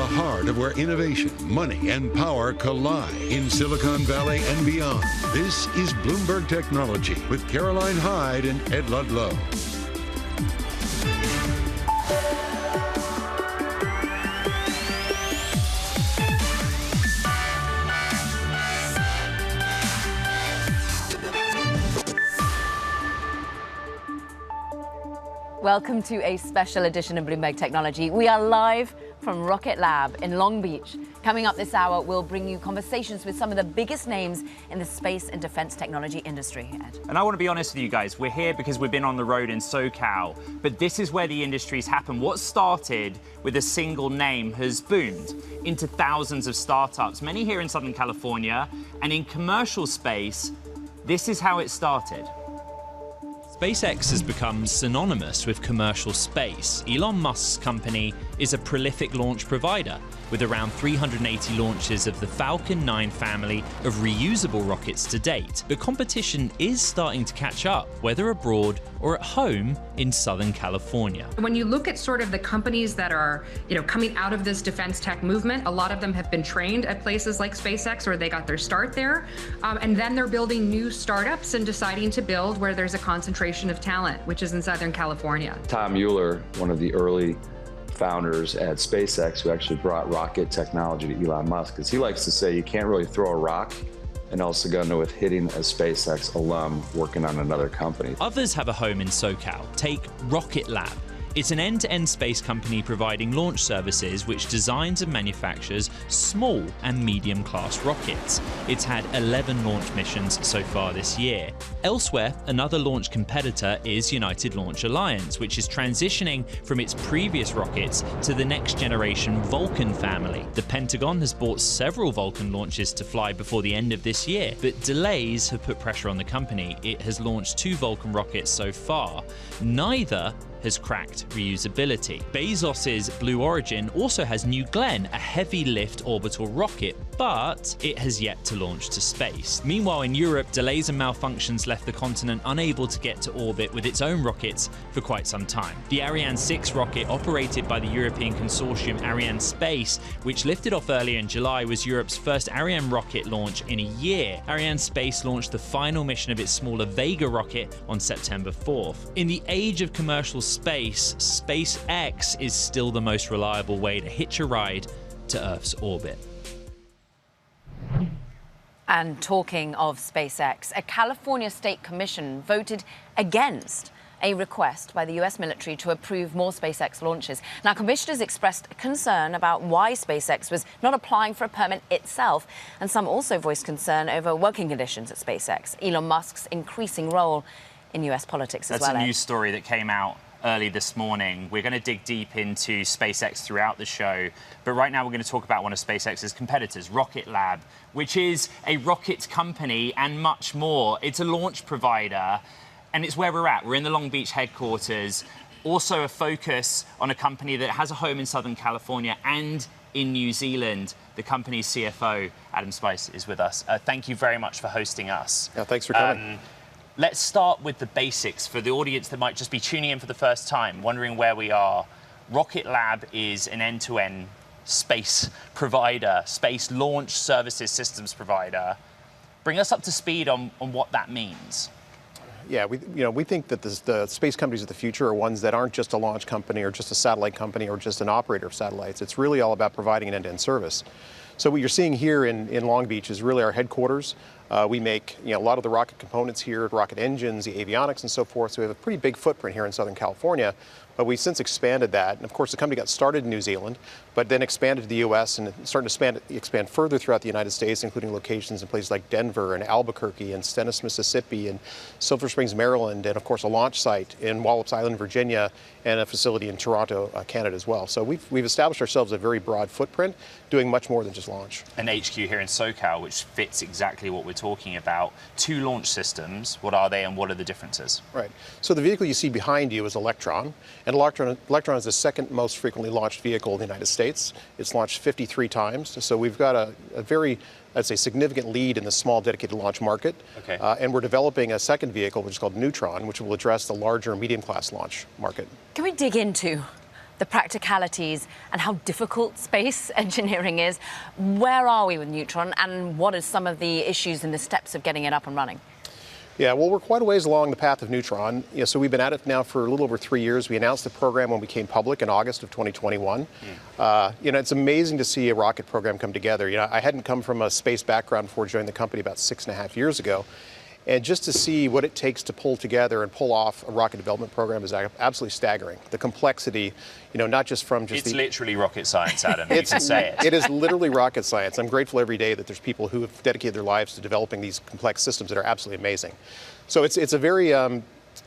heart of where innovation, money, and power collide in Silicon Valley and beyond. This is Bloomberg Technology with Caroline Hyde and Ed Ludlow. Welcome to a special edition of Bloomberg Technology. We are live from Rocket Lab in Long Beach. Coming up this hour, we'll bring you conversations with some of the biggest names in the space and defense technology industry. Ed. And I want to be honest with you guys. We're here because we've been on the road in SoCal, but this is where the industries happen. What started with a single name has boomed into thousands of startups, many here in Southern California, and in commercial space, this is how it started. SpaceX has become synonymous with commercial space. Elon Musk's company is a prolific launch provider, with around 380 launches of the Falcon 9 family of reusable rockets to date. The competition is starting to catch up, whether abroad or at home in Southern California. When you look at sort of the companies that are, coming out of this defense tech movement, a lot of them have been trained at places like SpaceX, or they got their start there, and then they're building new startups and deciding to build where there's a concentration of talent, which is in Southern California. Tom Mueller, one of the early founders at SpaceX, who actually brought rocket technology to Elon Musk, because he likes to say you can't really throw a rock and also go into with hitting a SpaceX alum working on another company. Others have a home in SoCal. Take Rocket Lab. It's an end-to-end space company providing launch services which designs and manufactures small and medium-class rockets. It's had 11 launch missions so far this year. Elsewhere, another launch competitor is United Launch Alliance, which is transitioning from its previous rockets to the next-generation Vulcan family. The Pentagon has bought several Vulcan launches to fly before the end of this year, but delays have put pressure on the company. It has launched 2 Vulcan rockets so far. Neither has cracked reusability. Bezos's Blue Origin also has New Glenn, a heavy lift orbital rocket, but it has yet to launch to space. Meanwhile, in Europe, delays and malfunctions left the continent unable to get to orbit with its own rockets for quite some time. The Ariane 6 rocket, operated by the European consortium Varda Space, which lifted off earlier in July, was Europe's first Ariane rocket launch in a year. Varda Space launched the final mission of its smaller Vega rocket on September 4th. In the age of commercial space, SpaceX is still the most reliable way to hitch a ride to Earth's orbit. And talking of SpaceX, a California state commission voted against a request by the U.S. military to approve more SpaceX launches. Now, commissioners expressed concern about why SpaceX was not applying for a permit itself, and some also voiced concern over working conditions at SpaceX, Elon Musk's increasing role in U.S. politics as well. That's a news story that came out early this morning. We're going to dig deep into SpaceX throughout the show, but right now we're going to talk about one of SpaceX's competitors, Rocket Lab, which is a rocket company and much more. It's a launch provider, and it's where we're at. We're in the Long Beach headquarters. Also a focus on a company that has a home in Southern California and in New Zealand. The company's CFO, Adam Spice, is with us. Thank you very much for hosting us. Yeah, thanks for coming. Let's start with the basics for the audience that might just be tuning in for the first time, wondering where we are. Rocket Lab is an end-to-end space provider, space launch services systems provider. Bring us up to speed on what that means. Yeah, we think that the space companies of the future are ones that aren't just a launch company or just a satellite company or just an operator of satellites. It's really all about providing an end-to-end service. So what you're seeing here in Long Beach is really our headquarters. We make a lot of the rocket components here, rocket engines, the avionics and so forth. So we have a pretty big footprint here in Southern California. But we've since expanded that. And of course, the company got started in New Zealand, but then expanded to the U.S. and starting to expand further throughout the United States, including locations in places like Denver and Albuquerque and Stennis, Mississippi and Silver Springs, Maryland, and of course a launch site in Wallops Island, Virginia, and a facility in Toronto, Canada as well. So we've established ourselves a very broad footprint, doing much more than just launch. An HQ here in SoCal, which fits exactly what we're talking about. 2 launch systems. What are they and what are the differences? Right. So the vehicle you see behind you is Electron. And Electron is the second most frequently launched vehicle in the United States. It's launched 53 times. So we've got a very, I'd say, significant lead in the small dedicated launch market. Okay. And we're developing a second vehicle, which is called Neutron, which will address the larger medium-class launch market. Can we dig into the practicalities, and how difficult space engineering is. Where are we with Neutron, and what are some of the issues and the steps of getting it up and running? Yeah, well, we're quite a ways along the path of Neutron. So we've been at it now for a little over 3 years. We announced the program when we came public in August of 2021. It's amazing to see a rocket program come together. I hadn't come from a space background before joining the company about 6.5 years ago. And just to see what it takes to pull together and pull off a rocket development program is absolutely staggering. The complexity, not just from just It's literally rocket science, Adam. You can say it. It is literally rocket science. I'm grateful every day that there's people who have dedicated their lives to developing these complex systems that are absolutely amazing. So it's a very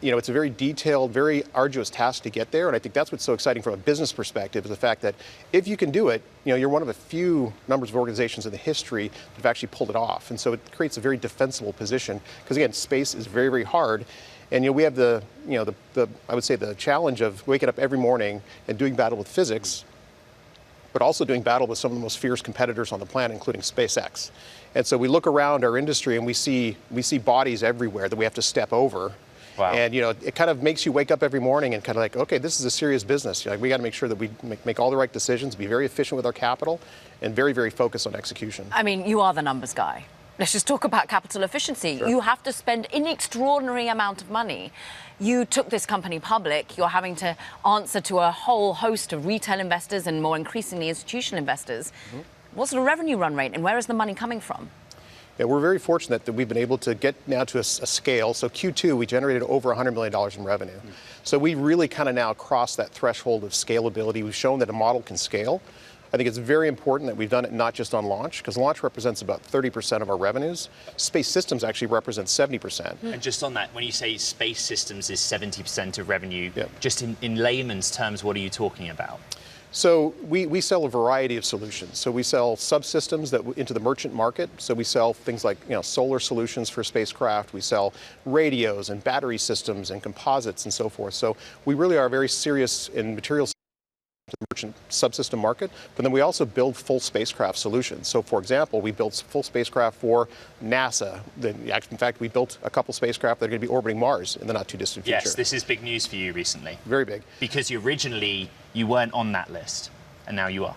it's a very detailed, very arduous task to get there, and I think that's what's so exciting from a business perspective is the fact that if you can do it, you're one of a few numbers of organizations in the history that have actually pulled it off, and so it creates a very defensible position because again, space is very, very hard, and we have the I would say the challenge of waking up every morning and doing battle with physics, but also doing battle with some of the most fierce competitors on the planet, including SpaceX. And so we look around our industry and we see bodies everywhere that we have to step over. Wow. And it kind of makes you wake up every morning and kind of like, okay, this is a serious business. We got to make sure that we make all the right decisions, be very efficient with our capital, and very, very focused on execution. I mean, you are the numbers guy. Let's just talk about capital efficiency. Sure. You have to spend an extraordinary amount of money. You took this company public. You're having to answer to a whole host of retail investors and more increasingly institutional investors. Mm-hmm. What's the revenue run rate and where is the money coming from? Yeah, we're very fortunate that we've been able to get now to a scale. So Q2, we generated over $100 million in revenue. Mm-hmm. So we really kind of now crossed that threshold of scalability. We've shown that a model can scale. I think it's very important that we've done it not just on launch, because launch represents about 30% of our revenues. Space systems actually represent 70%. And just on that, when you say space systems is 70% of revenue, yeah. Just in layman's terms, what are you talking about? So we sell a variety of solutions. So we sell subsystems into the merchant market. So we sell things like solar solutions for spacecraft. We sell radios and battery systems and composites and so forth. So we really are very serious in materials to the merchant subsystem market, but then we also build full spacecraft solutions. So for example, we built full spacecraft for NASA. In fact, we built a couple spacecraft that are going to be orbiting Mars in the not too distant future. Yes, this is big news for you recently. Very big. Because originally you weren't on that list, and now you are.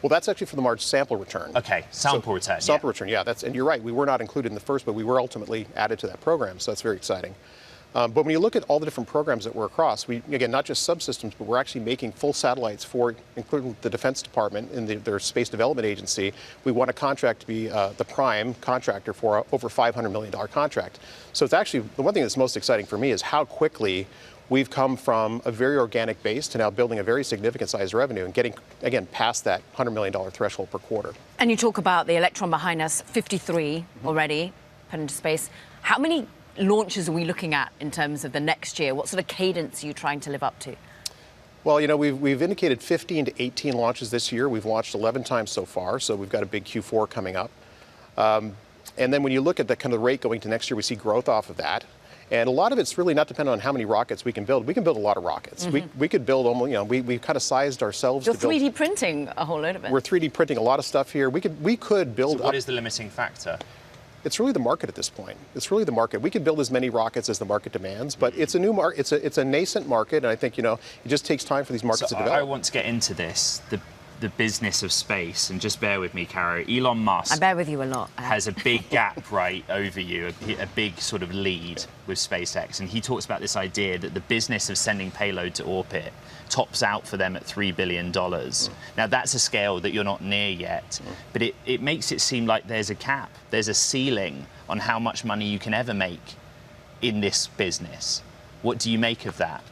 Well, that's actually for the Mars sample return. Okay, sample return. Sample return, yeah. And you're right, we were not included in the first, but we were ultimately added to that program, so that's very exciting. But when you look at all the different programs that we're across, again, not just subsystems, but we're actually making full satellites for, including the Defense Department and their Space Development Agency. We won a contract to be the prime contractor for an over $500 million contract. So it's actually, the one thing that's most exciting for me is how quickly we've come from a very organic base to now building a very significant size revenue and getting, again, past that $100 million threshold per quarter. And you talk about the Electron behind us, 53 already put into space. How many launches are we looking at in terms of the next year? What sort of cadence are you trying to live up to? Well, we've indicated 15 to 18 launches this year. We've launched 11 times so far, so we've got a big Q4 coming up. And then when you look at the kind of rate going to next year, we see growth off of that. And a lot of it's really not dependent on how many rockets we can build. We can build a lot of rockets. Mm-hmm. We could build almost, we kind of sized ourselves You're to build. 3D printing a whole load of it. We're 3D printing a lot of stuff here. We could build. So what is the limiting factor? It's really the market at this point. It's really the market. We can build as many rockets as the market demands, but it's a new market. It's a nascent market, and I think it just takes time for these markets to develop. I want to get into this, the business of space, and just bear with me, Caro. Elon Musk. I bear with you a lot. Has a big gap right over you, a big sort of lead with SpaceX, and he talks about this idea that the business of sending payload to orbit tops out for them at $3 billion. Now, that's a scale that you're not near yet, but it makes it seem like there's a cap, there's a ceiling on how much money you can ever make in this business. What do you make of that?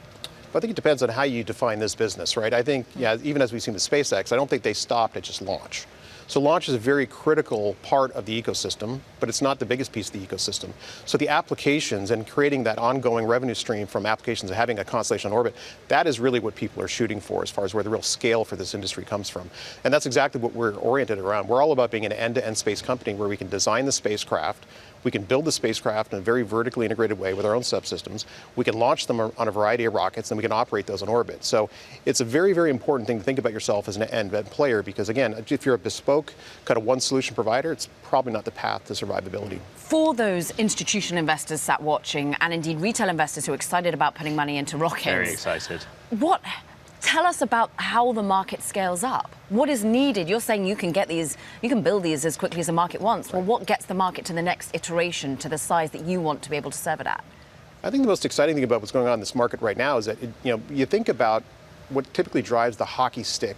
I think it depends on how you define this business, right? I think, even as we've seen with SpaceX, I don't think they stopped at just launch. So launch is a very critical part of the ecosystem, but it's not the biggest piece of the ecosystem. So the applications and creating that ongoing revenue stream from applications and having a constellation on orbit, that is really what people are shooting for as far as where the real scale for this industry comes from. And that's exactly what we're oriented around. We're all about being an end-to-end space company where we can design the spacecraft, we can build the spacecraft in a very vertically integrated way with our own subsystems. We can launch them on a variety of rockets, and we can operate those on orbit. So it's a very, very important thing to think about yourself as an end-to-end player, because again, if you're a bespoke kind of one solution provider, it's probably not the path to survivability. For those institutional investors sat watching, and indeed retail investors who are excited about putting money into rockets. Very excited. What Tell us about how the market scales up. What is needed? You're saying you can get these, you can build these as quickly as the market wants. Well, what gets the market to the next iteration, to the size that you want to be able to serve it at? I think the most exciting thing about what's going on in this market right now is that, you think about what typically drives the hockey stick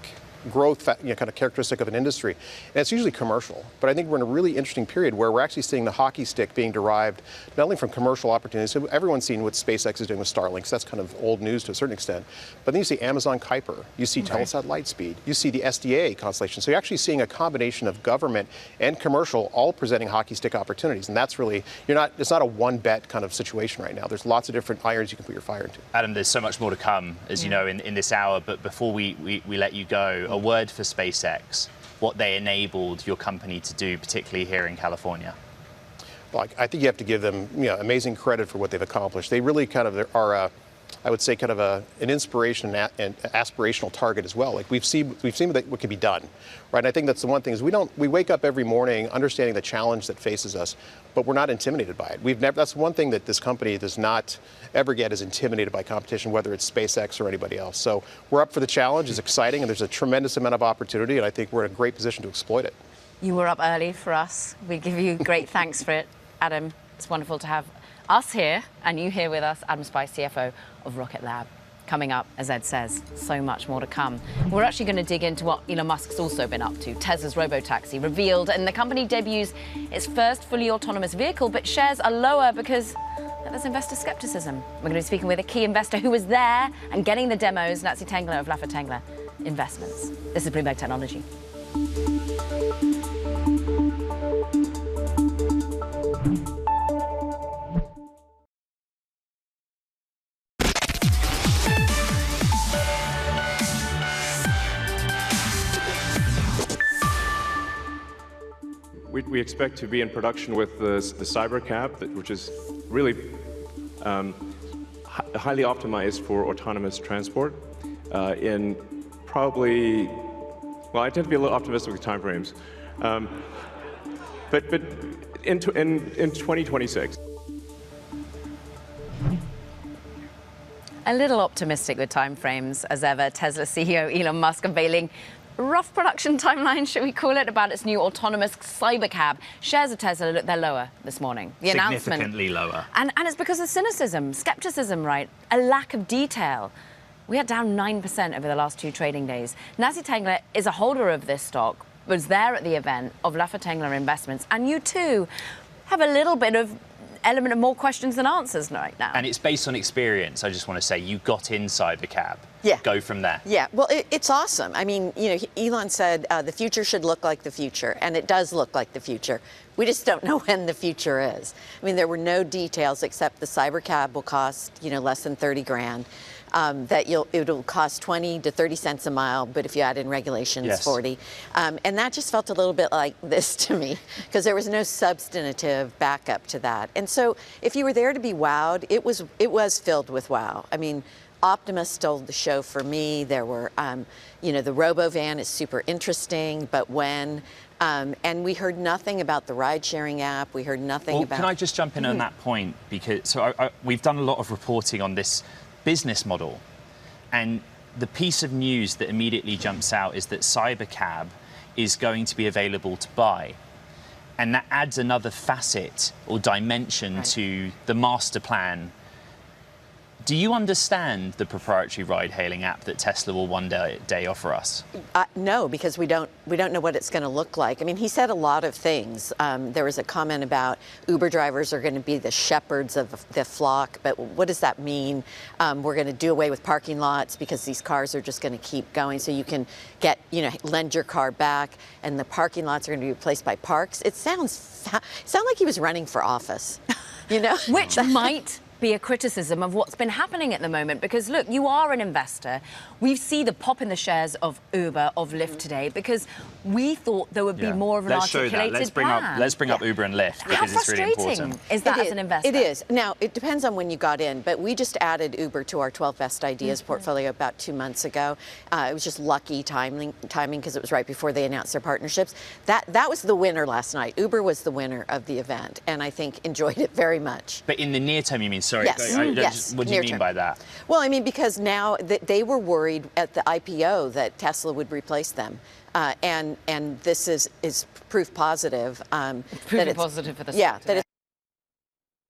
growth, kind of characteristic of an industry, and it's usually commercial. But I think we're in a really interesting period where we're actually seeing the hockey stick being derived not only from commercial opportunities. So everyone's seen what SpaceX is doing with Starlink. So that's kind of old news to a certain extent. But then you see Amazon Kuiper, you see Telesat Lightspeed, you see the SDA constellation. So you're actually seeing a combination of government and commercial all presenting hockey stick opportunities, and that's really it's not a one bet kind of situation right now. There's lots of different irons you can put your fire into. Adam, there's so much more to come, as you know, in this hour. But before we let you go, a word for SpaceX, what they enabled your company to do, particularly here in California. Well, I think you have to give them amazing credit for what they've accomplished. They really kind of are, I would say, kind of an inspiration and aspirational target as well. Like we've seen what can be done, right? And I think that's the one thing is we wake up every morning understanding the challenge that faces us, but we're not intimidated by it. That's one thing that this company does not ever get is intimidated by competition, whether it's SpaceX or anybody else. So we're up for the challenge. It's exciting, and there's a tremendous amount of opportunity, and I think we're in a great position to exploit it. You were up early for us. We give you great thanks for it, Adam. It's wonderful to have us here and you here with us, Adam Spice, CFO of Rocket Lab. Coming up, as Ed says, so much more to come. We're actually going to dig into what Elon Musk's also been up to. Tesla's robotaxi revealed, and the company debuts its first fully autonomous vehicle, but shares are lower because there's investor skepticism. We're going to be speaking with a key investor who was there and getting the demos, Nancy Tengler of Laffer Tengler Investments. This is Bloomberg Technology. We expect to be in production with the Cybercab, which is really highly optimized for autonomous transport. In probably, well, I tend to be a little optimistic with timeframes, but in 2026. A little optimistic with timeframes, as ever. Tesla CEO Elon Musk unveiling rough production timeline, should we call it, about its new autonomous Cybercab. Shares of Tesla, they're lower this morning. The Significantly announcement, lower. And it's because of cynicism, skepticism, right? A lack of detail. We are down 9% over the last 2 trading days. Nancy Tengler is a holder of this stock, was there at the event of Laffer Tengler Investments, and you too have a little bit of element of more questions than answers right now. And it's based on experience. I just want to say you got inside the cab. Yeah. Go from there. Yeah, well, it's awesome. I mean, Elon said the future should look like the future, and it does look like the future. We just don't know when the future is. I mean, there were no details except the Cybercab will cost, less than 30 grand. It'll cost 20 to 30 cents a mile, but if you add in regulations, yes. 40. And that just felt a little bit like this to me, because there was no substantive backup to that. And so if you were there to be wowed, it was filled with wow. I mean, Optimus stole the show for me. There were, the RoboVan is super interesting, but when, and we heard nothing about the ride-sharing app. We heard nothing about. Can I just jump in on that point? Because we've done a lot of reporting on this business model, and the piece of news that immediately jumps out is that Cybercab is going to be available to buy, and that adds another facet or dimension to the master plan. Do you understand the proprietary ride-hailing app that Tesla will one day offer us? No, because we don't know what it's going to look like. I mean, he said a lot of things. There was a comment about Uber drivers are going to be the shepherds of the flock, but what does that mean? We're going to do away with parking lots because these cars are just going to keep going, so you can get, lend your car back, and the parking lots are going to be replaced by parks. It sounds like he was running for office, Which might be a criticism of what's been happening at the moment, because look, you are an investor. We see the pop in the shares of Uber, of Lyft today, because we thought there would be more of an articulated plan. Let's bring up Uber and Lyft, because it's really important. Is that as an investor? It is. Now, it depends on when you got in, but we just added Uber to our 12 Best Ideas portfolio about 2 months ago. It was just lucky timing because it was right before they announced their partnerships. That was the winner last night. Uber was the winner of the event, and I think enjoyed it very much. But in the near term, you mean? Sorry, Yes. Yes. What do you mean by that? Well, I mean, because now they were worried at the IPO that Tesla would replace them. And this is proof positive. Proof positive for the Yeah, sector. that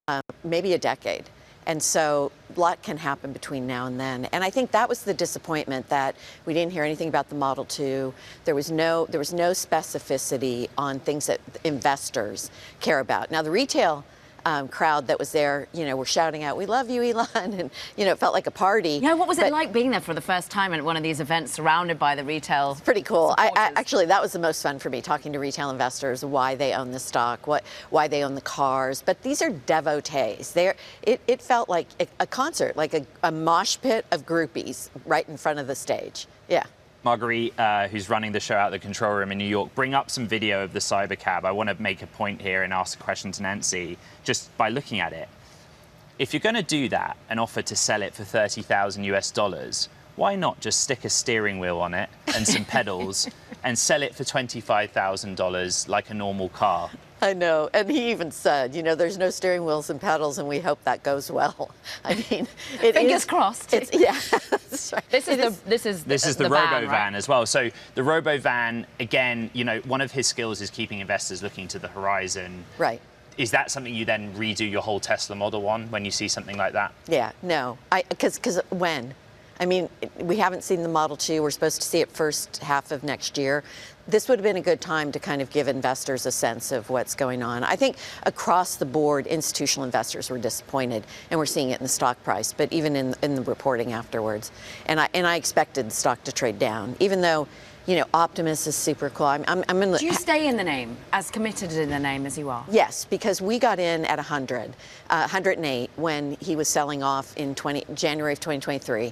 it's maybe a decade. And so a lot can happen between now and then. And I think that was the disappointment, that we didn't hear anything about the Model 2. There was no specificity on things that investors care about. Now, the retail crowd that was there, were shouting out, "We love you, Elon," and it felt like a party. Yeah, what was it like being there for the first time at one of these events, surrounded by the retail? It's pretty cool. I actually, that was the most fun for me, talking to retail investors, why they own the stock, why they own the cars. But these are devotees. It felt like a concert, like a mosh pit of groupies right in front of the stage. Yeah. Marguerite, who's running the show out of the control room in New York, bring up some video of the Cybercab. I want to make a point here and ask a question to Nancy, just by looking at it. If you're going to do that and offer to sell it for $30,000 US, why not just stick a steering wheel on it and some pedals and sell it for $25,000 like a normal car? I know, and he even said, there's no steering wheels and pedals, and we hope that goes well. I mean, fingers crossed. Yeah, that's right. This is the Robo-Van, right? as well. So the Robo-Van, again, one of his skills is keeping investors looking to the horizon. Right. Is that something you then redo your whole Tesla Model on when you see something like that? Yeah, no, because when? I mean, we haven't seen the Model 2. We're supposed to see it first half of next year. This would have been a good time to kind of give investors a sense of what's going on. I think across the board, institutional investors were disappointed, and we're seeing it in the stock price, but even in the reporting afterwards. And I expected the stock to trade down, even though, Optimus is super cool. I'm in the. Do you stay in the name, as committed in the name as you are? Yes, because we got in at 108 when he was selling off in January of 2023.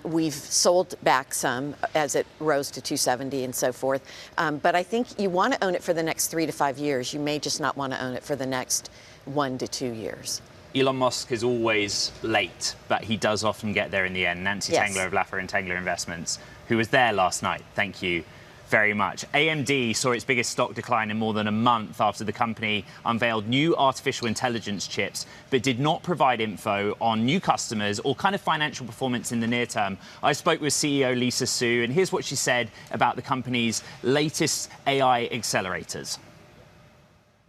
We've sold back some as it rose to 270 and so forth. But I think you want to own it for the next 3 to 5 years. You may just not want to own it for the next 1 to 2 years. Elon Musk is always late, but he does often get there in the end. Nancy Tengler of Laffer and Tengler Investments, who was there last night. Thank you very much. AMD saw its biggest stock decline in more than a month after the company unveiled new artificial intelligence chips, but did not provide info on new customers or kind of financial performance in the near term. I spoke with CEO Lisa Su, and here's what she said about the company's latest AI accelerators.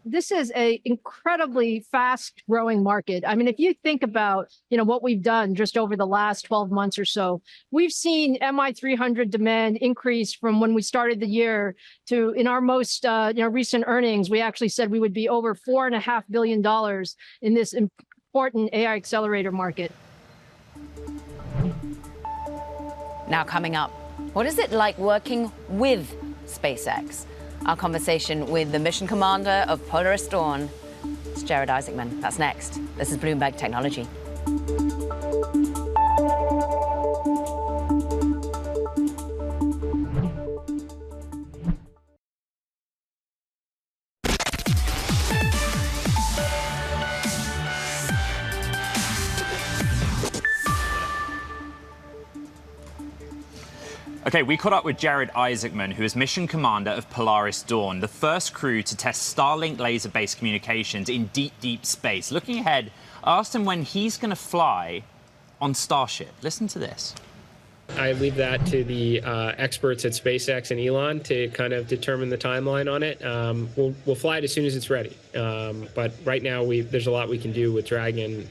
This is an incredibly fast-growing market. I mean, if you think about, what we've done just over the last 12 months or so, we've seen MI300 demand increase from when we started the year to, in our most recent earnings, we actually said we would be over $4.5 billion in this important AI accelerator market. Now coming up, what is it like working with SpaceX? Our conversation with the mission commander of Polaris Dawn, it's Jared Isaacman. That's next. This is Bloomberg Technology. Okay, we caught up with Jared Isaacman, who is mission commander of Polaris Dawn, the first crew to test Starlink laser-based communications in deep, deep space. Looking ahead, I asked him when he's going to fly on Starship. Listen to this. I leave that to the experts at SpaceX and Elon to kind of determine the timeline on it. We'll fly it as soon as it's ready. But right now, there's a lot we can do with Dragon,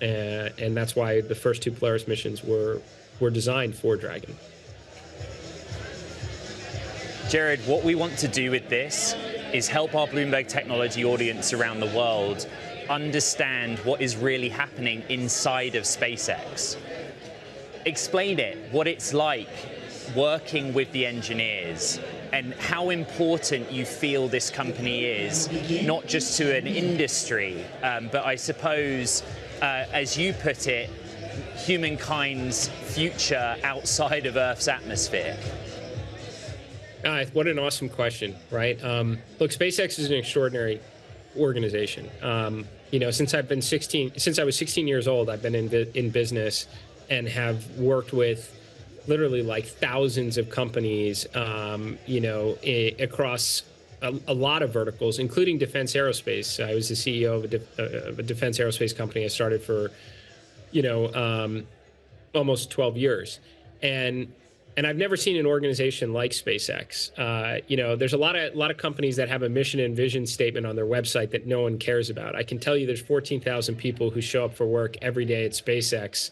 and that's why the first 2 Polaris missions were designed for Dragon. Jared, what we want to do with this is help our Bloomberg Technology audience around the world understand what is really happening inside of SpaceX. Explain it, what it's like working with the engineers, and how important you feel this company is, not just to an industry, but I suppose, as you put it, humankind's future outside of Earth's atmosphere? What an awesome question, right? Look, SpaceX is an extraordinary organization. Since I was 16 years old, I've been in business and have worked with literally like thousands of companies, across a lot of verticals, including defense aerospace. I was the CEO of a defense aerospace company I started for, almost 12 years. And I've never seen an organization like SpaceX. There's a lot of companies that have a mission and vision statement on their website that no one cares about. I can tell you there's 14,000 people who show up for work every day at SpaceX,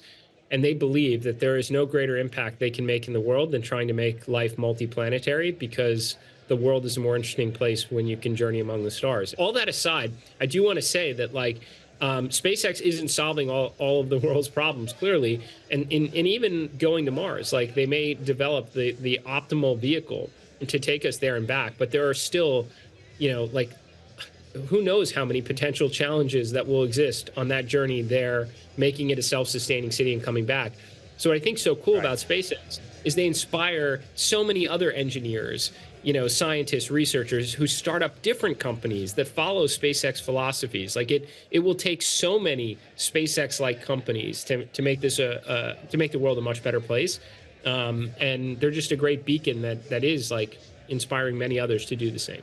and they believe that there is no greater impact they can make in the world than trying to make life multiplanetary, because the world is a more interesting place when you can journey among the stars. All that aside, I do want to say that SpaceX isn't solving all of the world's problems, clearly, and even going to Mars. They may develop the optimal vehicle to take us there and back, but there are still, who knows how many potential challenges that will exist on that journey there, making it a self-sustaining city and coming back. So what I think is so cool about SpaceX is they inspire so many other engineers, scientists, researchers who start up different companies that follow SpaceX philosophies. It will take so many SpaceX-like companies to make this to make the world a much better place. And they're just a great beacon that is inspiring many others to do the same.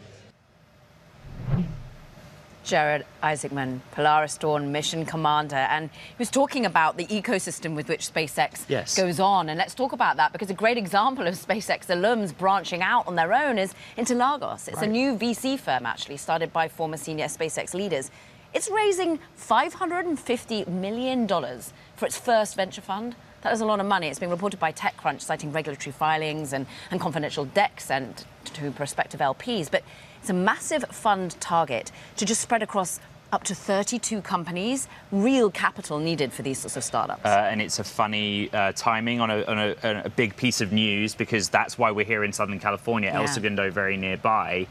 Jared Isaacman, Polaris Dawn mission commander, and he was talking about the ecosystem with which SpaceX goes on. And let's talk about that, because a great example of SpaceX alums branching out on their own is into Lagos. It's a new VC firm, actually, started by former senior SpaceX leaders. It's raising $550 million for its first venture fund. That is a lot of money. It's being reported by TechCrunch, citing regulatory filings and confidential decks sent to prospective LPs. But it's a massive fund target to just spread across up to 32 companies. Real capital needed for these sorts of startups. And it's a funny timing on a big piece of news, because that's why we're here in Southern California, El Segundo very nearby.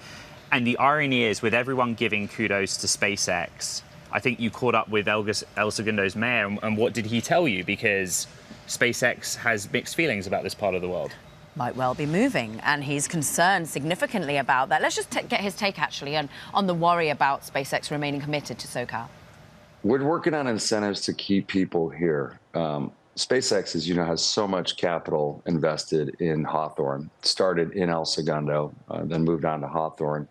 And the irony is, with everyone giving kudos to SpaceX, I think you caught up with El Segundo's mayor, and what did he tell you? Because SpaceX has mixed feelings about this part of the world. Might well be moving, and he's concerned significantly about that. Let's just get his take, actually, on the worry about SpaceX remaining committed to SoCal. We're working on incentives to keep people here. SpaceX, as you know, has so much capital invested in Hawthorne. Started in El Segundo, then moved on to Hawthorne.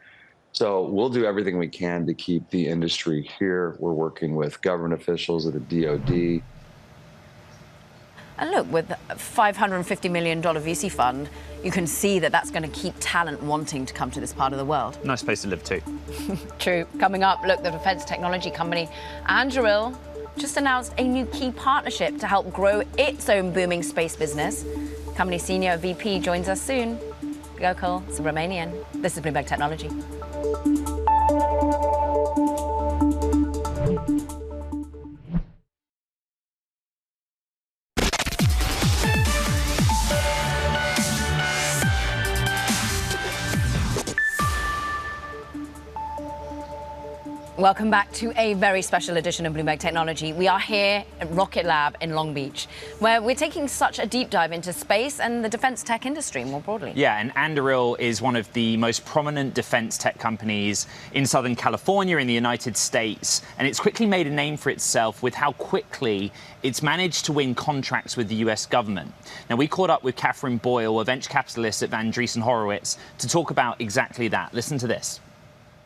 So we'll do everything we can to keep the industry here. We're working with government officials at the DoD. And look, with a $550 million VC fund, you can see that that's going to keep talent wanting to come to this part of the world. Nice place to live too. True. Coming up, look, the defense technology company Andril just announced a new key partnership to help grow its own booming space business. Company senior VP joins us soon. Gokul Subramanian. This is Bloomberg Technology. Welcome back to a very special edition of Bloomberg Technology. We are here at Rocket Lab in Long Beach, where we're taking such a deep dive into space and the defense tech industry more broadly. Yeah, and Anduril is one of the most prominent defense tech companies in Southern California in the United States, and it's quickly made a name for itself with how quickly it's managed to win contracts with the US government. Now, we caught up with Catherine Boyle, a venture capitalist at Andreessen Horowitz, to talk about exactly that. Listen to this.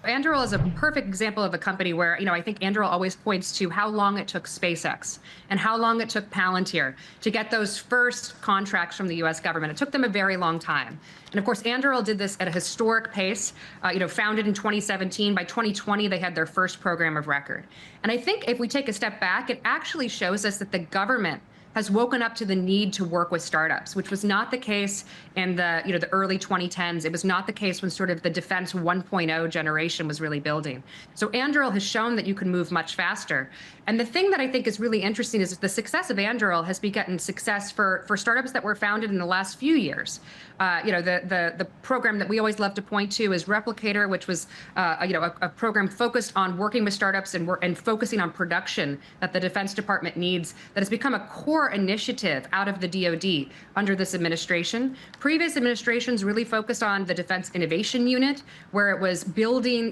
Andril is a perfect example of a company where, I think Andril always points to how long it took SpaceX and how long it took Palantir to get those first contracts from the U.S. government. It took them a very long time. And of course, Andril did this at a historic pace, founded in 2017. By 2020, they had their first program of record. And I think if we take a step back, it actually shows us that the government has woken up to the need to work with startups, which was not the case in the early 2010s. It was not the case when sort of the defense 1.0 generation was really building. So Anduril has shown that you can move much faster. And the thing that I think is really interesting is the success of Anduril has begotten success for startups that were founded in the last few years. The program that we always love to point to is Replicator, which was a program focused on working with startups and focusing on production that the Defense Department needs, that has become a core initiative out of the DoD under this administration. Previous administrations really focused on the Defense Innovation Unit, where it was building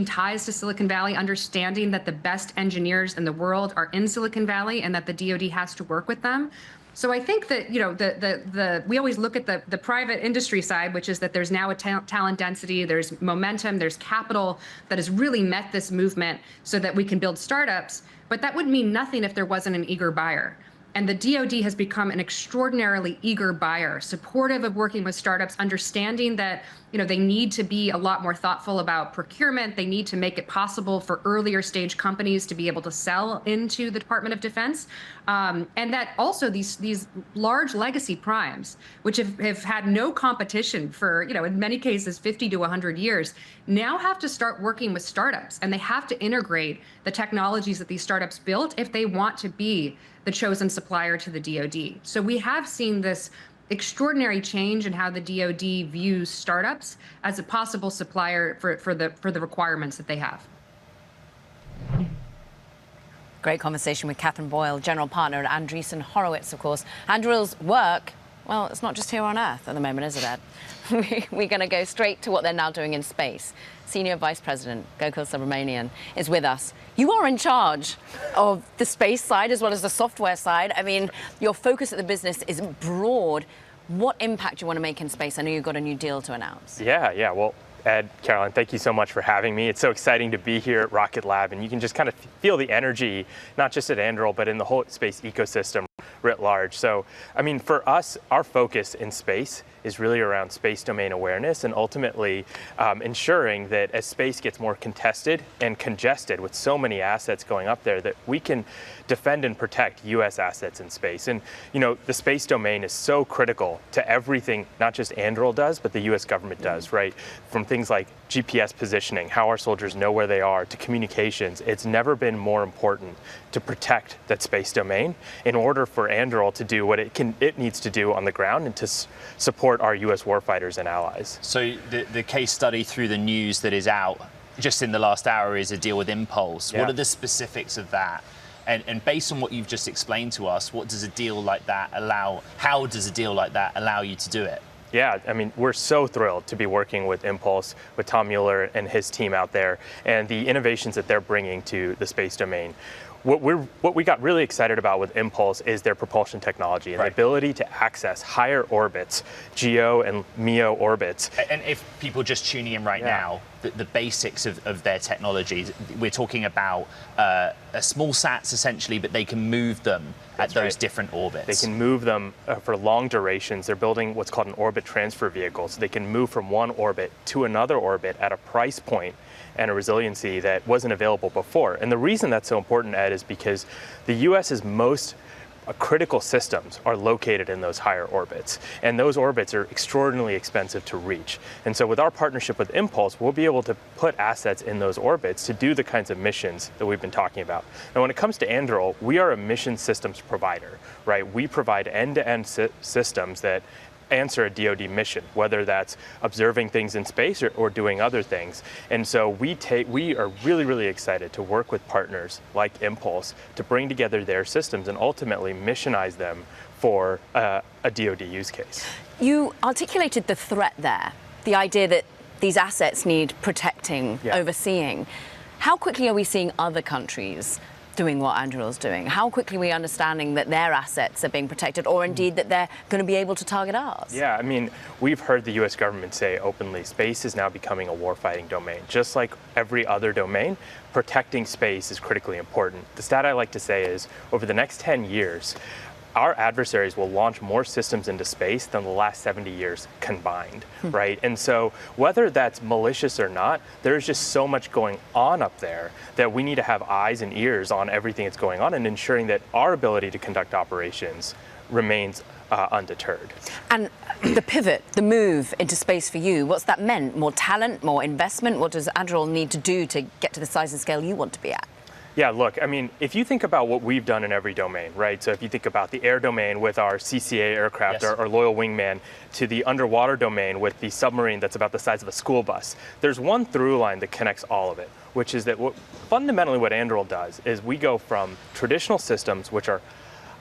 ties to Silicon Valley, understanding that the best engineers in the world are in Silicon Valley and that the DoD has to work with them. So I think that, we always look at the private industry side, which is that there's now a talent density, there's momentum, there's capital that has really met this movement so that we can build startups. But that would mean nothing if there wasn't an eager buyer. And the DoD has become an extraordinarily eager buyer, supportive of working with startups, understanding that they need to be a lot more thoughtful about procurement. They need to make it possible for earlier stage companies to be able to sell into the Department of Defense. And that also these large legacy primes, which have had no competition for, in many cases, 50 to 100 years, now have to start working with startups. And they have to integrate the technologies that these startups built if they want to be the chosen supplier to the DoD. So we have seen this extraordinary change in how the DoD views startups as a possible supplier for the requirements that they have. Great conversation with Catherine Boyle, general partner at Andreessen Horowitz, of course. Andril's work, well, it's not just here on Earth at the moment, is it, Ed? We're going to go straight to what they're now doing in space. Senior Vice President Gokul Subramanian is with us. You are in charge of the space side as well as the software side. I mean, your focus at the business is broad. What impact do you want to make in space? I know you've got a new deal to announce. Yeah. Well, Ed, Caroline, thank you so much for having me. It's so exciting to be here at Rocket Lab, and you can just kind of feel the energy, not just at Andril, but in the whole space ecosystem writ large. So, I mean, for us, our focus in space is really around space domain awareness and ultimately ensuring that as space gets more contested and congested with so many assets going up there, that we can defend and protect U.S. assets in space. And, the space domain is so critical to everything, not just Andril does, but the U.S. government does, right? From things like GPS positioning, how our soldiers know where they are, to communications. It's never been more important to protect that space domain in order for Andril to do what it needs to do on the ground and to support our U.S. warfighters and allies. So the case study through the news that is out just in the last hour is a deal with Impulse. Yeah. What are the specifics of that? And based on what you've just explained to us, what does a deal like that allow? How does a deal like that allow you to do it? Yeah, I mean, we're so thrilled to be working with Impulse, with Tom Mueller and his team out there, and the innovations that they're bringing to the space domain. What we got really excited about with Impulse is their propulsion technology and the ability to access higher orbits, GEO and MEO orbits. And if people just tuning in right now, the basics of their technology, we're talking about small sats essentially, but they can move them at those different orbits. They can move them for long durations. They're building what's called an orbit transfer vehicle, so they can move from one orbit to another orbit at a price point and a resiliency that wasn't available before. And the reason that's so important, Ed, is because the U.S.'s most critical systems are located in those higher orbits. And those orbits are extraordinarily expensive to reach. And so with our partnership with Impulse, we'll be able to put assets in those orbits to do the kinds of missions that we've been talking about. Now, when it comes to Andril, we are a mission systems provider, right? We provide end-to-end systems that answer a DoD mission, whether that's observing things in space or doing other things. And so we are really, really excited to work with partners like Impulse to bring together their systems and ultimately missionize them for a DoD use case. You articulated the threat there, the idea that these assets need protecting, overseeing. How quickly are we seeing other countries doing what Andril's doing? How quickly are we understanding that their assets are being protected, or indeed that they're going to be able to target ours? Yeah, I mean, we've heard the U.S. government say openly, space is now becoming a warfighting domain. Just like every other domain, protecting space is critically important. The stat I like to say is, over the next 10 years, our adversaries will launch more systems into space than the last 70 years combined, right? And so whether that's malicious or not, there's just so much going on up there that we need to have eyes and ears on everything that's going on and ensuring that our ability to conduct operations remains undeterred. And the pivot, the move into space for you, what's that meant? More talent, more investment? What does Andril need to do to get to the size and scale you want to be at? Yeah, look, I mean, if you think about what we've done in every domain, right? So if you think about the air domain with our CCA aircraft, our loyal wingman, to the underwater domain with the submarine that's about the size of a school bus, there's one through line that connects all of it, which is that fundamentally what Andril does is we go from traditional systems, which are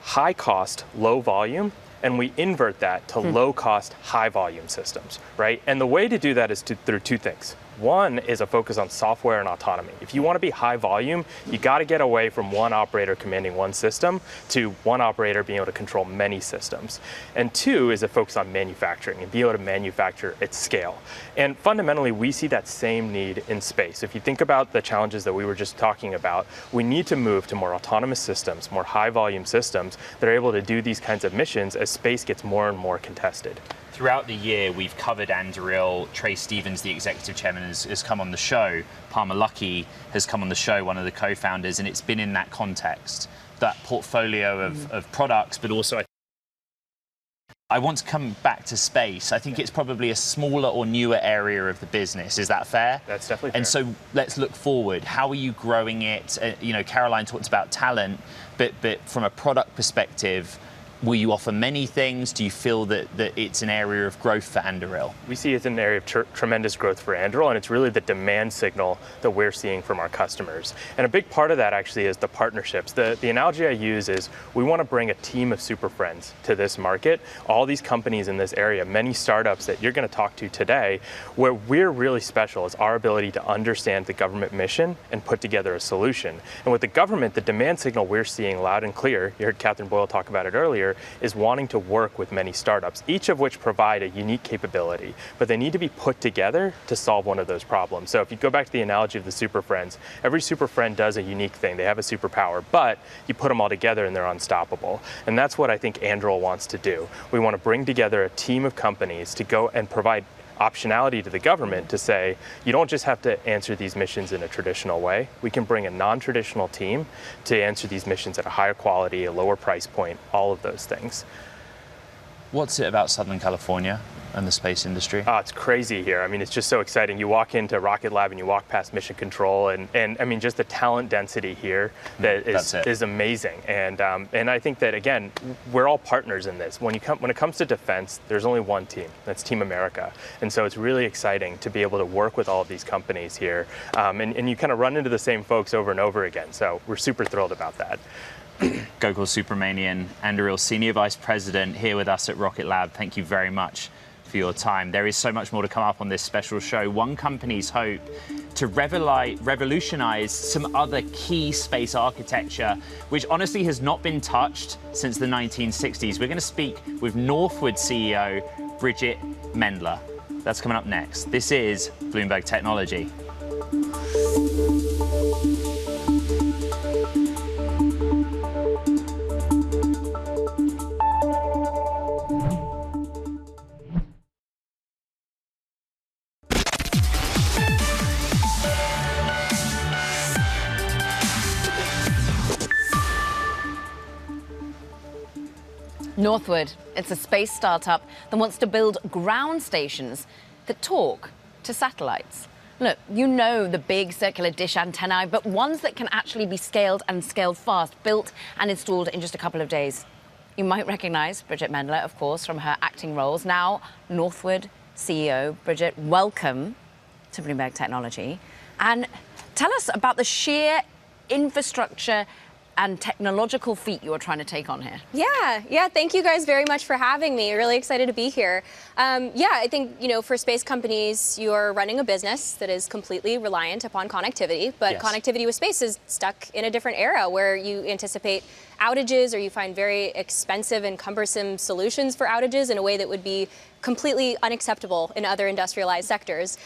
high cost, low volume, and we invert that to low cost, high volume systems, right? And the way to do that is through two things. One is a focus on software and autonomy. If you want to be high volume, you got to get away from one operator commanding one system to one operator being able to control many systems. And two is a focus on manufacturing and be able to manufacture at scale. And fundamentally, we see that same need in space. If you think about the challenges that we were just talking about, we need to move to more autonomous systems, more high volume systems that are able to do these kinds of missions as space gets more and more contested. Throughout the year, we've covered Andril. Trey Stevens, the executive chairman, has come on the show. Palmer Luckey has come on the show, one of the co-founders, and it's been in that context, that portfolio of products, but also I want to come back to space. I think it's probably a smaller or newer area of the business. Is that fair? That's definitely fair. And so let's look forward. How are you growing it? You know, Caroline talked about talent, but from a product perspective, will you offer many things? Do you feel that it's an area of growth for Anduril? We see it's an area of tremendous growth for Anduril, and it's really the demand signal that we're seeing from our customers. And a big part of that actually is the partnerships. The analogy I use is we want to bring a team of super friends to this market. All these companies in this area, many startups that you're going to talk to today, where we're really special is our ability to understand the government mission and put together a solution. And with the government, the demand signal we're seeing loud and clear, you heard Catherine Boyle talk about it earlier, is wanting to work with many startups, each of which provide a unique capability, but they need to be put together to solve one of those problems. So if you go back to the analogy of the super friends, every super friend does a unique thing. They have a superpower, but you put them all together and they're unstoppable. And that's what I think Anduril wants to do. We want to bring together a team of companies to go and provide optionality to the government to say, you don't just have to answer these missions in a traditional way. We can bring a non-traditional team to answer these missions at a higher quality, a lower price point, all of those things. What's it about Southern California and the space industry? Oh, it's crazy here. I mean, it's just so exciting. You walk into Rocket Lab and you walk past Mission Control, and I mean, just the talent density here that is amazing. And I think that, again, we're all partners in this. When it comes to defense, there's only one team. That's Team America. And so it's really exciting to be able to work with all of these companies here. And you kind of run into the same folks over and over again. So we're super thrilled about that. Gokul Subramanian, Anduril Senior Vice President, here with us at Rocket Lab. Thank you very much for your time. There is so much more to come up on this special show. One company's hope to revolutionize some other key space architecture, which honestly has not been touched since the 1960s. We're going to speak with Northwood CEO Bridget Menler. That's coming up next. This is Bloomberg Technology. Northwood, it's a space startup that wants to build ground stations that talk to satellites. Look, you know the big circular dish antennae, but ones that can actually be scaled and scaled fast, built and installed in just a couple of days. You might recognize Bridget Menler, of course, from her acting roles. Now, Northwood CEO. Bridget, welcome to Bloomberg Technology. And tell us about the sheer infrastructure and technological feat you are trying to take on here. Yeah, thank you guys very much for having me. Really excited to be here. I think, for space companies, you're running a business that is completely reliant upon connectivity, but connectivity with space is stuck in a different era where you anticipate outages or you find very expensive and cumbersome solutions for outages in a way that would be completely unacceptable in other industrialized sectors.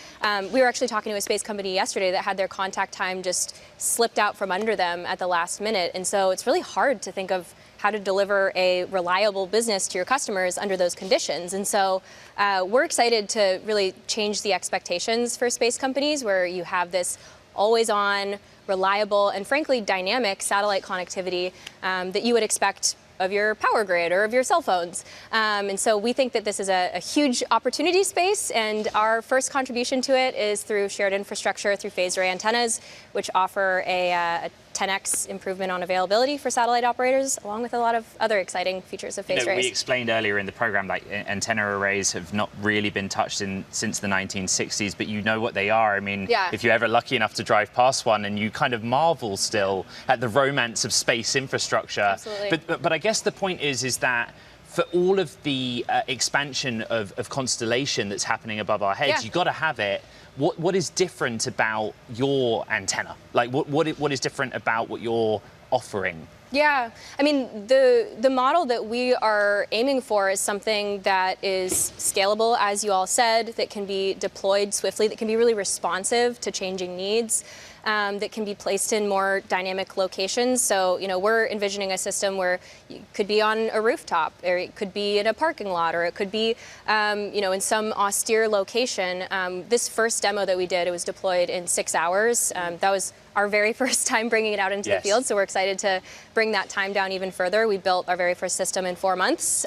We were actually talking to a space company yesterday that had their contact time just slipped out from under them at the last minute. And so it's really hard to think of how to deliver a reliable business to your customers under those conditions. And so we're excited to really change the expectations for space companies where you have this always on, reliable, and frankly dynamic satellite connectivity that you would expect of your power grid or of your cell phones. And so we think that this is a huge opportunity space, and our first contribution to it is through shared infrastructure through phased array antennas, which offer a 10x improvement on availability for satellite operators, along with a lot of other exciting features of phased arrays. We explained earlier in the program that antenna arrays have not really been touched since the 1960s, but you know what they are. I mean, if you're ever lucky enough to drive past one, and you kind of marvel still at the romance of space infrastructure. Absolutely. But I guess the point is that for all of the expansion of constellation that's happening above our heads, you've got to have it. What is different about your antenna? Like, what is different about what you're offering? Yeah, I mean, the model that we are aiming for is something that is scalable, as you all said, that can be deployed swiftly, that can be really responsive to changing needs, that can be placed in more dynamic locations. So, we're envisioning a system where it could be on a rooftop, or it could be in a parking lot, or it could be, in some austere location. This first demo that we did, it was deployed in 6 hours. That was our very first time bringing it out into the field, so we're excited to bring that time down even further. We built our very first system in 4 months,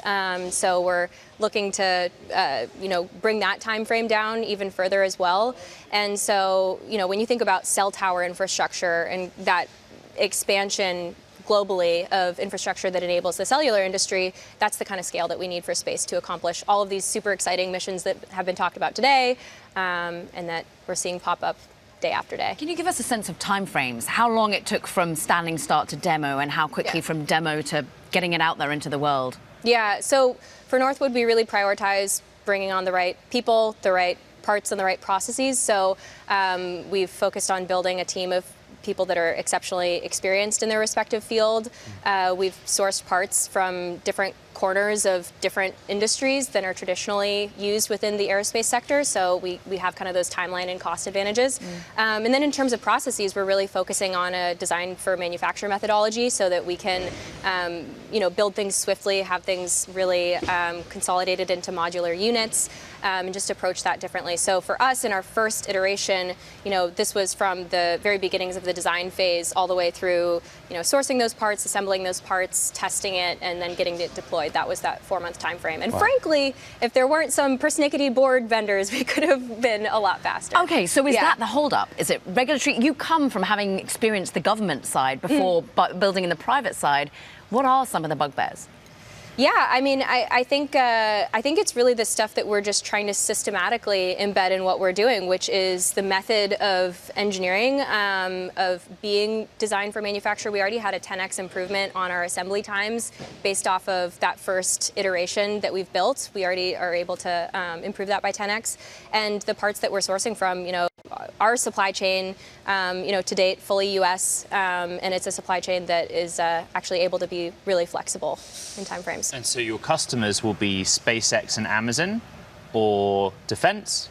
so we're looking to, bring that time frame down even further as well. And so, when you think about cell tower infrastructure and that expansion globally of infrastructure that enables the cellular industry, that's the kind of scale that we need for space to accomplish all of these super exciting missions that have been talked about today, and that we're seeing pop up day after day. Can you give us a sense of timeframes? How long it took from standing start to demo, and how quickly from demo to getting it out there into the world? Yeah, so for Northwood, we really prioritize bringing on the right people, the right parts, and the right processes. So we've focused on building a team of people that are exceptionally experienced in their respective field. We've sourced parts from different corners of different industries that are traditionally used within the aerospace sector, so we have kind of those timeline and cost advantages. And then in terms of processes, we're really focusing on a design for manufacture methodology so that we can build things swiftly, have things really consolidated into modular units, and just approach that differently. So for us, in our first iteration, this was from the very beginnings of the design phase all the way through sourcing those parts, assembling those parts, testing it, and then getting it deployed. That was that 4-month time frame. And frankly, if there weren't some persnickety board vendors, we could have been a lot faster. Okay, so is that the holdup? Is it regulatory? You come from having experienced the government side before building in the private side. What are some of the bugbears? Yeah, I mean, I think it's really the stuff that we're just trying to systematically embed in what we're doing, which is the method of engineering, of being designed for manufacture. We already had a 10x improvement on our assembly times based off of that first iteration that we've built. We already are able to improve that by 10x. And the parts that we're sourcing from, our supply chain, to date, fully U.S., and it's a supply chain that is actually able to be really flexible in timeframes. And so your customers will be SpaceX and Amazon, or defense?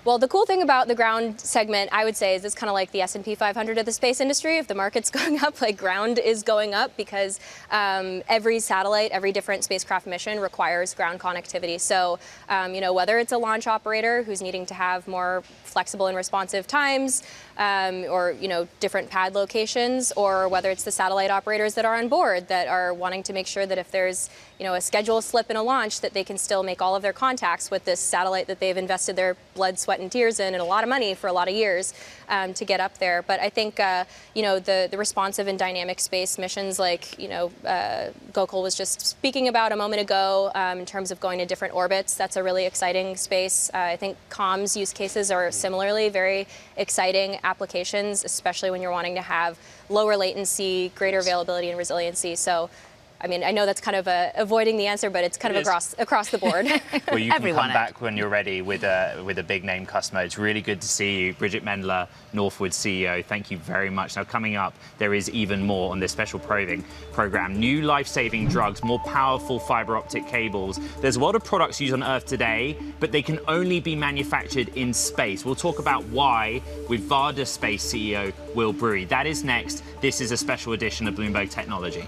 Well, the cool thing about the ground segment, I would say, is it's kind of like the S&P 500 of the space industry. If the market's going up, like ground is going up, because every satellite, every different spacecraft mission requires ground connectivity. So, whether it's a launch operator who's needing to have more flexible and responsive times, or different pad locations, or whether it's the satellite operators that are on board that are wanting to make sure that if there's a schedule slip in a launch, that they can still make all of their contacts with this satellite that they've invested their blood, sweat, and tears in, and a lot of money for a lot of years to get up there. But I think the responsive and dynamic space missions, like Gokul was just speaking about a moment ago, in terms of going to different orbits, that's a really exciting space. I think comms use cases are similarly very exciting applications, especially when you're wanting to have lower latency, greater availability and resiliency. So, I mean, I know that's kind of avoiding the answer, but it's kind of across the board. Well, you can come back when you're ready with a big name customer. It's really good to see you. Bridget Menler, Northwood CEO, thank you very much. Now, coming up, there is even more on this special program. New life-saving drugs, more powerful fiber optic cables. There's a lot of products used on Earth today, but they can only be manufactured in space. We'll talk about why with Varda Space CEO Will Brewery. That is next. This is a special edition of Bloomberg Technology.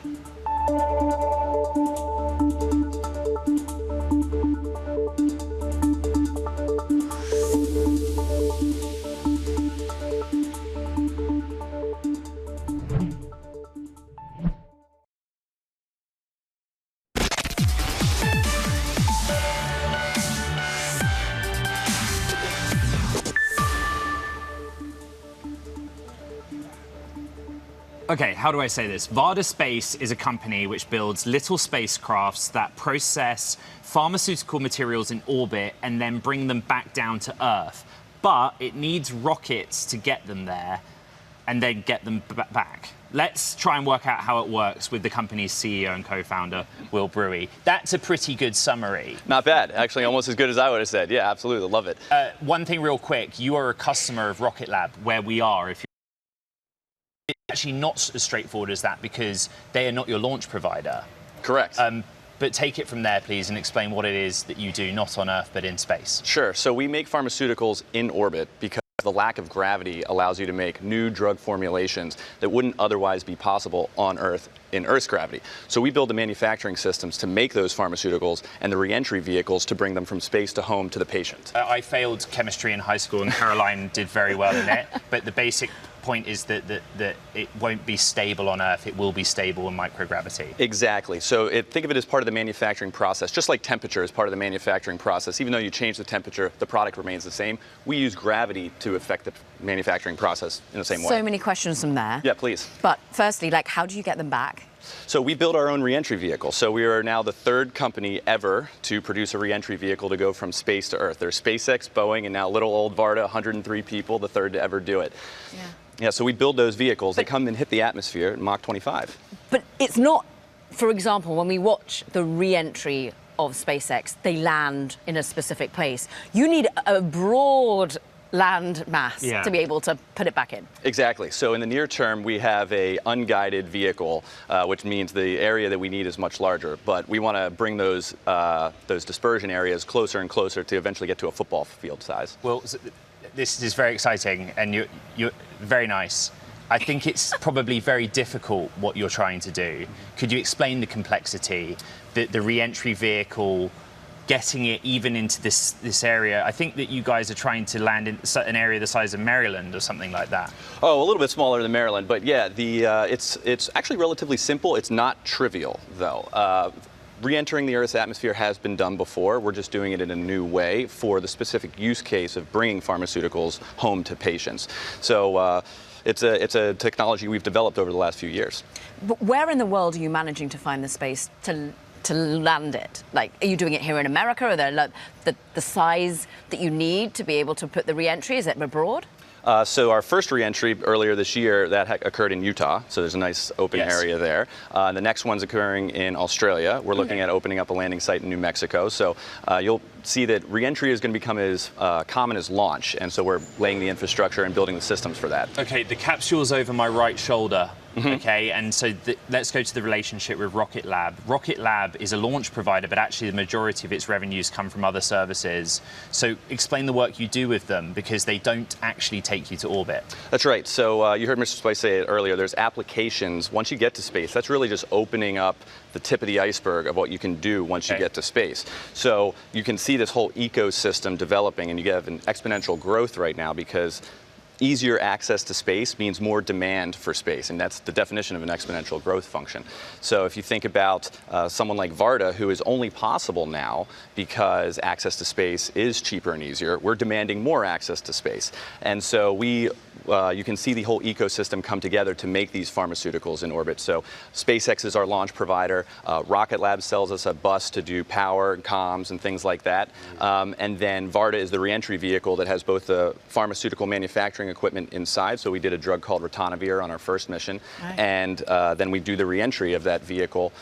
Okay, how do I say this? Vada Space is a company which builds little spacecrafts that process pharmaceutical materials in orbit and then bring them back down to Earth. But it needs rockets to get them there. and then get them back. Let's try and work out how it works with the company's CEO and co-founder, Will Brewery. That's a pretty good summary. Not bad. Actually, almost as good as I would have said. Yeah, absolutely. Love it. One thing real quick. You are a customer of Rocket Lab, where we are. It's actually not as straightforward as that because they are not your launch provider. Correct. But take it from there, please, and explain what it is that you do, not on Earth, but in space. Sure. So we make pharmaceuticals in orbit because the lack of gravity allows you to make new drug formulations that wouldn't otherwise be possible on Earth in Earth's gravity. So we build the manufacturing systems to make those pharmaceuticals and the reentry vehicles to bring them from space to home to the patient. I failed chemistry in high school and Caroline did very well in it, but the basic point is that it won't be stable on Earth, it will be stable in microgravity. Exactly. So think of it as part of the manufacturing process, just like temperature is part of the manufacturing process. Even though you change the temperature, the product remains the same. We use gravity to affect the manufacturing process in the same way. So many questions from there. Yeah, please. But firstly, like, how do you get them back? So we build our own reentry vehicle. So we are now the third company ever to produce a reentry vehicle to go from space to Earth. There's SpaceX, Boeing, and now little old Varda, 103 people, the third to ever do it. Yeah, so we build those vehicles. They come and hit the atmosphere at Mach 25. But it's not, for example, when we watch the re-entry of SpaceX, they land in a specific place. You need a broad land mass to be able to put it back in. Exactly. So in the near term, we have a unguided vehicle, which means the area that we need is much larger. But we want to bring those dispersion areas closer and closer to eventually get to a football field size. Well, this is very exciting, and you're very nice. I think it's probably very difficult what you're trying to do. Could you explain the complexity, the re-entry vehicle, getting it even into this area? I think that you guys are trying to land in an area the size of Maryland or something like that. Oh, a little bit smaller than Maryland, but yeah, it's actually relatively simple. It's not trivial, though. Re-entering the Earth's atmosphere has been done before. We're just doing it in a new way for the specific use case of bringing pharmaceuticals home to patients. So it's a technology we've developed over the last few years. But where in the world are you managing to find the space to land it? Like, are you doing it here in America? Are there the size that you need to be able to put the re-entry? Is it abroad? So our first re-entry earlier this year, that occurred in Utah, so there's a nice open area there. The next one's occurring in Australia. We're looking at opening up a landing site in New Mexico. So you'll see that re-entry is going to become as common as launch, and so we're laying the infrastructure and building the systems for that. Okay, the capsule's over my right shoulder. Okay, and so let's go to the relationship with Rocket Lab. Rocket Lab is a launch provider, but actually the majority of its revenues come from other services. So explain the work you do with them, because they don't actually take you to orbit. That's right. So you heard Mr. Spice say it earlier. There's applications. Once you get to space, that's really just opening up the tip of the iceberg of what you can do once you get to space. So you can see this whole ecosystem developing, and you have an exponential growth right now because easier access to space means more demand for space, and that's the definition of an exponential growth function. So if you think about someone like Varda, who is only possible now because access to space is cheaper and easier, we're demanding more access to space. And so you can see the whole ecosystem come together to make these pharmaceuticals in orbit. So SpaceX is our launch provider. Rocket Lab sells us a bus to do power and comms and things like that. And then Varda is the reentry vehicle that has both the pharmaceutical manufacturing equipment inside. So we did a drug called ritonavir on our first mission. And then we do the reentry of that vehicle.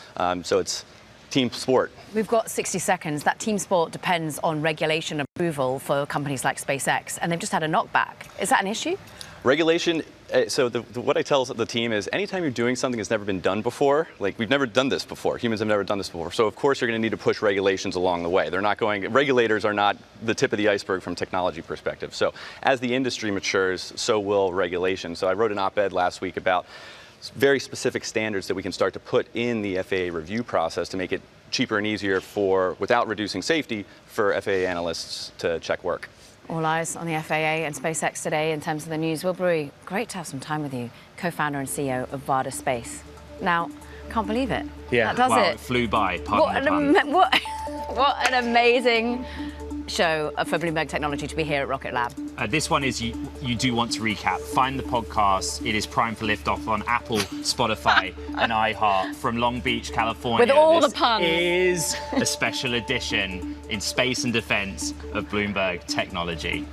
So it's team sport. We've got 60 seconds. That team sport depends on regulation approval for companies like SpaceX, and they've just had a knockback. Is that an issue? Regulation, so what I tell the team is anytime you're doing something that's never been done before, like we've never done this before, humans have never done this before, so of course you're going to need to push regulations along the way. Regulators are not the tip of the iceberg from technology perspective. So as the industry matures, so will regulations. So I wrote an op-ed last week about very specific standards that we can start to put in the FAA review process to make it cheaper and easier without reducing safety, for FAA analysts to check work. All eyes on the FAA and SpaceX today in terms of the news. Will Brewery, great to have some time with you, co-founder and CEO of Vada Space. Now, can't believe it. Yeah, that does it flew by. What an amazing show for Bloomberg Technology to be here at Rocket Lab. This one is, you do want to recap. Find the podcast. It is primed for liftoff on Apple, Spotify, and iHeart from Long Beach, California. With all the puns. This is a special edition in space and defense of Bloomberg Technology.